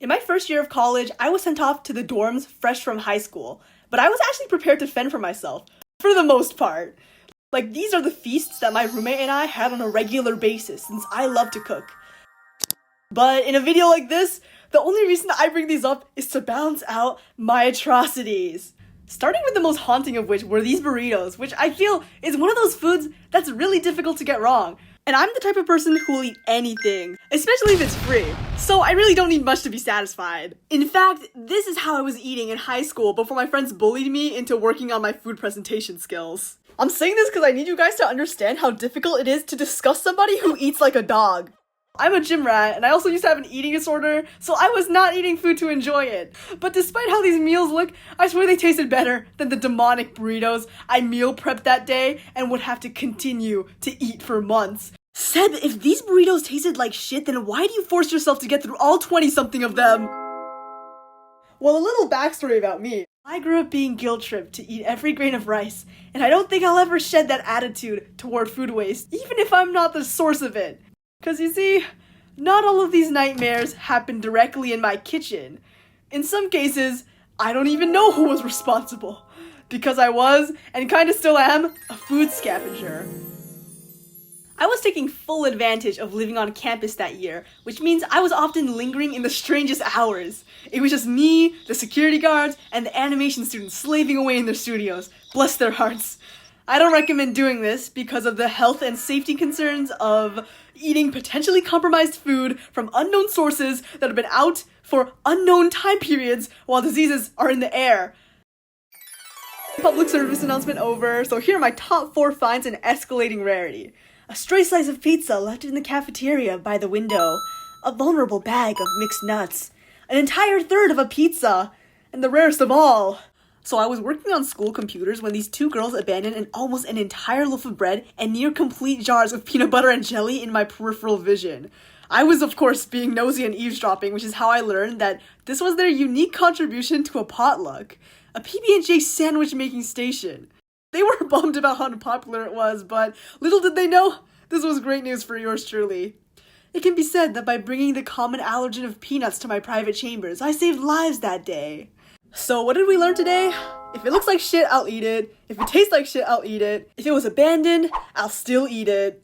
In my first year of college, I was sent off to the dorms fresh from high school, but I was actually prepared to fend for myself, for the most part. Like, these are the feasts that my roommate and I had on a regular basis since I love to cook. But in a video like this, the only reason I bring these up is to balance out my atrocities. Starting with the most haunting of which were these burritos, which I feel is one of those foods that's really difficult to get wrong. And I'm the type of person who will eat anything, especially if it's free. So I really don't need much to be satisfied. In fact, this is how I was eating in high school before my friends bullied me into working on my food presentation skills. I'm saying this because I need you guys to understand how difficult it is to discuss somebody who eats like a dog. I'm a gym rat, and I also used to have an eating disorder, so I was not eating food to enjoy it. But despite how these meals look, I swear they tasted better than the demonic burritos I meal prepped that day and would have to continue to eat for months. Seb, if these burritos tasted like shit, then why do you force yourself to get through all 20-something of them? Well, a little backstory about me. I grew up being guilt-tripped to eat every grain of rice, and I don't think I'll ever shed that attitude toward food waste, even if I'm not the source of it. Cause you see, not all of these nightmares happen directly in my kitchen. In some cases, I don't even know who was responsible, because I was, and kinda still am, a food scavenger. I was taking full advantage of living on campus that year, which means I was often lingering in the strangest hours. It was just me, the security guards, and the animation students slaving away in their studios. Bless their hearts. I don't recommend doing this because of the health and safety concerns of eating potentially compromised food from unknown sources that have been out for unknown time periods while diseases are in the air. Public service announcement over, so here are my top 4 finds in escalating rarity. A stray slice of pizza left in the cafeteria by the window. A vulnerable bag of mixed nuts. An entire third of a pizza. And the rarest of all. So I was working on school computers when these 2 girls abandoned almost an entire loaf of bread and near complete jars of peanut butter and jelly in my peripheral vision. I was, of course, being nosy and eavesdropping, which is how I learned that this was their unique contribution to a potluck. A PB&J sandwich making station. They were bummed about how unpopular it was, but little did they know, this was great news for yours truly. It can be said that by bringing the common allergen of peanuts to my private chambers, I saved lives that day. So what did we learn today? If it looks like shit, I'll eat it. If it tastes like shit, I'll eat it. If it was abandoned, I'll still eat it.